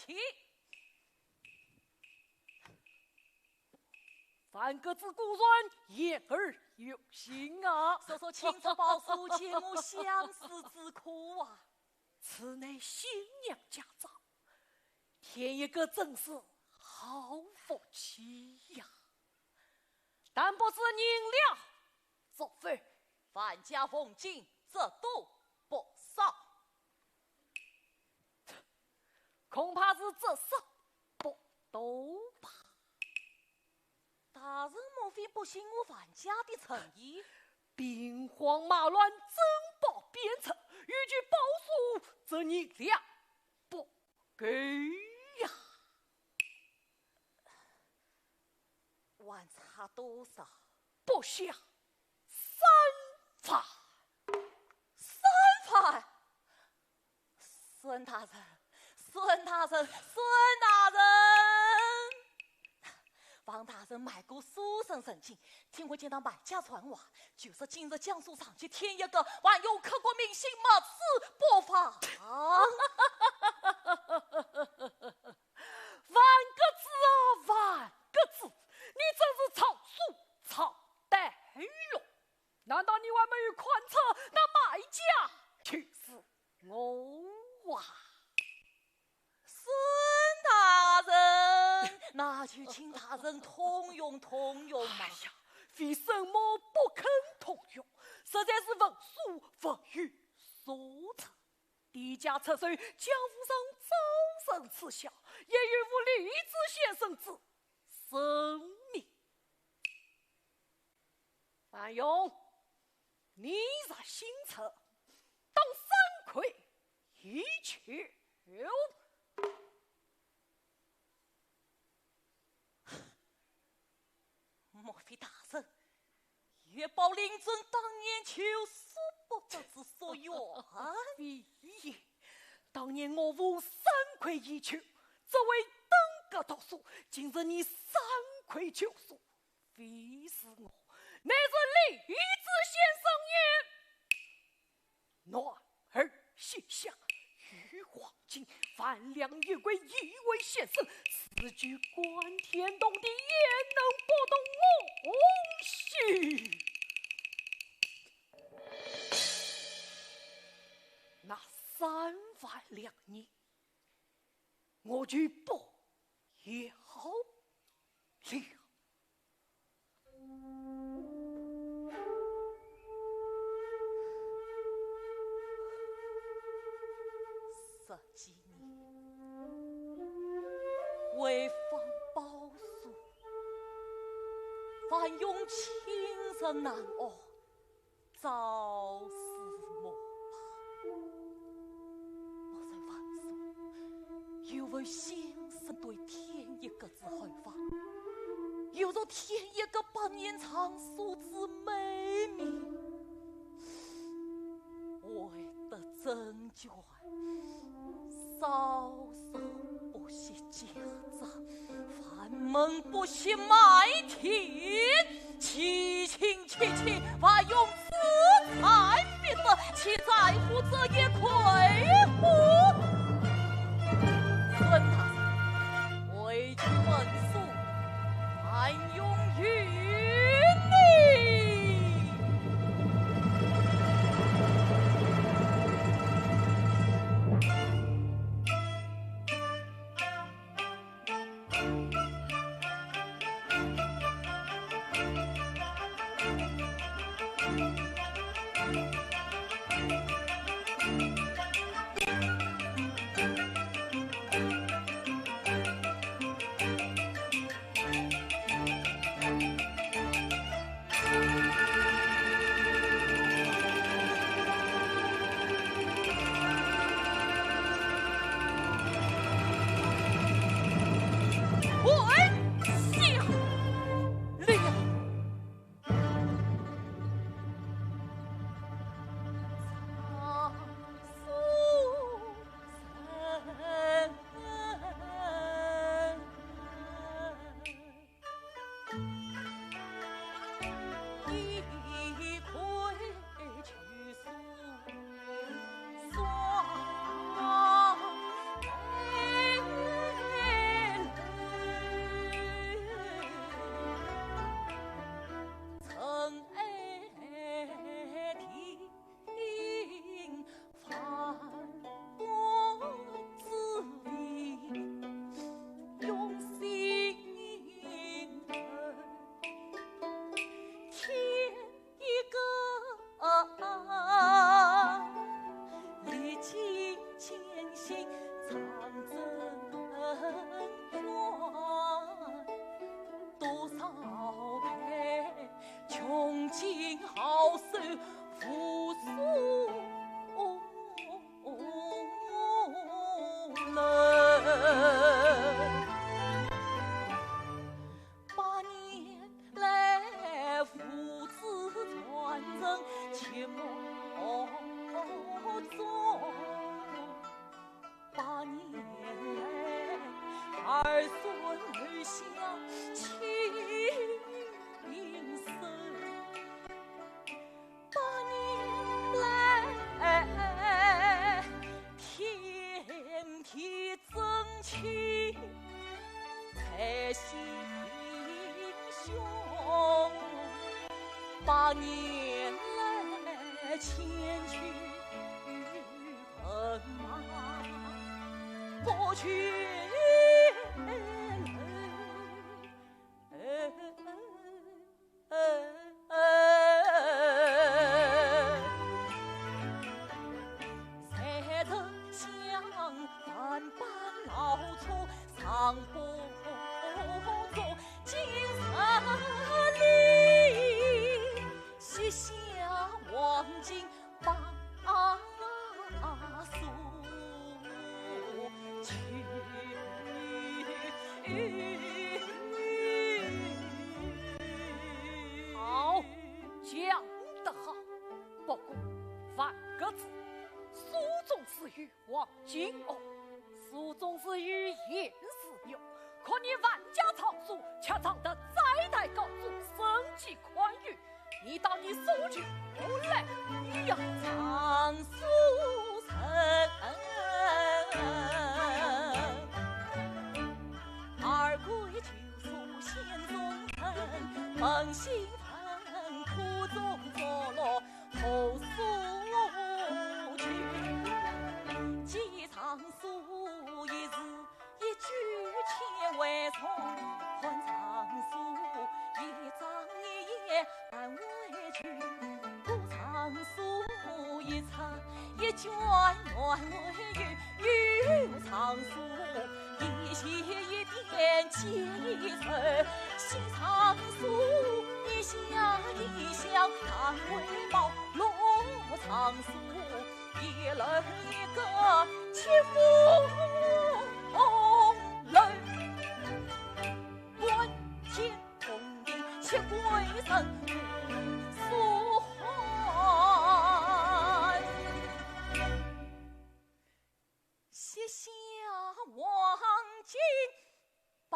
题。凡各自孤尊，言而有信啊！说说清楚报数，节目相思之苦啊！此乃新娘家长，添一个真是好福气呀！但不是您了，作废。范家奉敬，这都不少。恐怕是这少不都吧？大人莫非不信我范家的诚意？兵荒马乱，珍宝边城，欲据包数，则你俩不给呀？还差多少？不下3番。3番。孙大人，孙大人，孙大人！方大人买过书生神情，听我见到买家传话，就是今日江苏上去添一个，还有刻骨铭心，没事不妨。万个字啊，万个字！你真是草书草带了。难道你还没有观测那买家就是我啊？孙大人，那就请大人通用通用嘛。哎呀，为什么不肯通用？实在是文书不予所成。低价撤税，江湖上招生耻笑，也与无李子先生之生命。范勇，你在新城当3魁一去。莫非大人月报令尊当年就是不得之所愿？非也，当年我无3魁一求，这位登阁读书，今日你3魁9书，非是我，乃是李子先生也。暖儿心想，玉皇金范良一归一位先生，此举观天动地，也能不动我心。那3万两银，我就不要了。10几年为防保数，范勇亲人难熬，朝思暮盼。我在万数，又为先生对添一个之后方，又若添一个百年长寿之美名，为得真眷。稍稍不惜家长，烦门不惜埋天，七情七情，把用此才必得，其在乎者也愧乎？孙大人，为君文书，还用于你。下情深，8年来天天争气才心胸，8年来千去奔马不去才曾相伴伴老粗丧不足金三里西下望尽八宿去好，讲得好。不过犯个字，书中是与王金哦，书中是与严世友。可你万家藏书，却藏得再代高祖，生计宽裕。你到你手去无来，你要藏书城，二归旧书先宗腾，本心疼苦中作乐后诉去。既藏书一字一句千万重，还藏书一张一页半委屈。不藏书一册一卷原为语，又藏书一写一点结一层，西藏书一下一想看为宝，落藏书一人一个亲母人，关天通定且归神素还，写下望尽八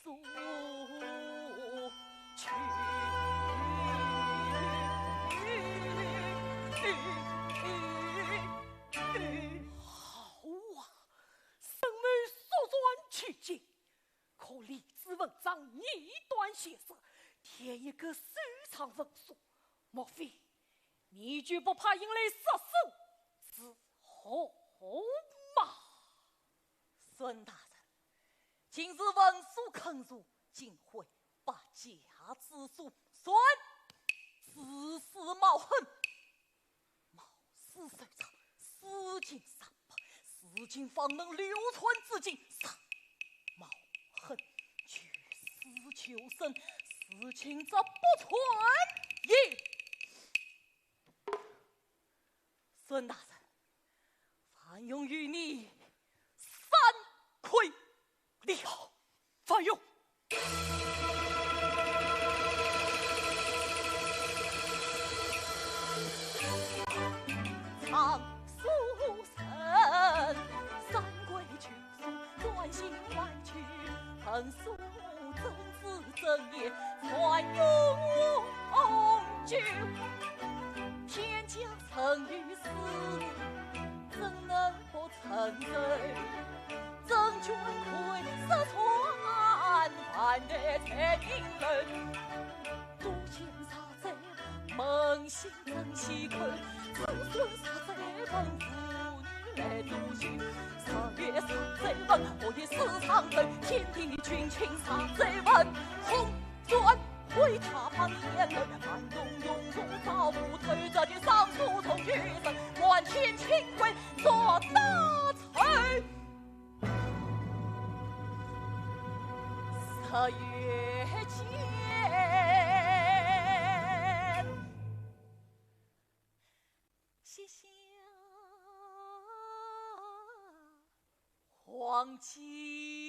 宿去。好啊，生妹所传其经，可李子文章一段写色，填一个收藏文书，莫非你就不怕引来杀身之祸吗？孙大人，今日文书坑入，竟会把家之书，孙自私冒恨，冒死收藏，私尽三百，私尽方能留存至今。三冒恨去死求生，私情则不存也。孙大人，范用与你3亏了。范用，藏书生3归去书，专心来去，横书真字真言传永久。天将成于斯，怎能不成真？曾卷魁色传，万代才名人。独见杀贼梦醒能细看，子孙杀贼本妇女来独行。3月杀贼文，我以私藏罪，天地君亲杀贼文。红砖为他旁年人，暗中涌入造不退，这件上书从余生，万千清贵做大臣。4月间，写下黄金。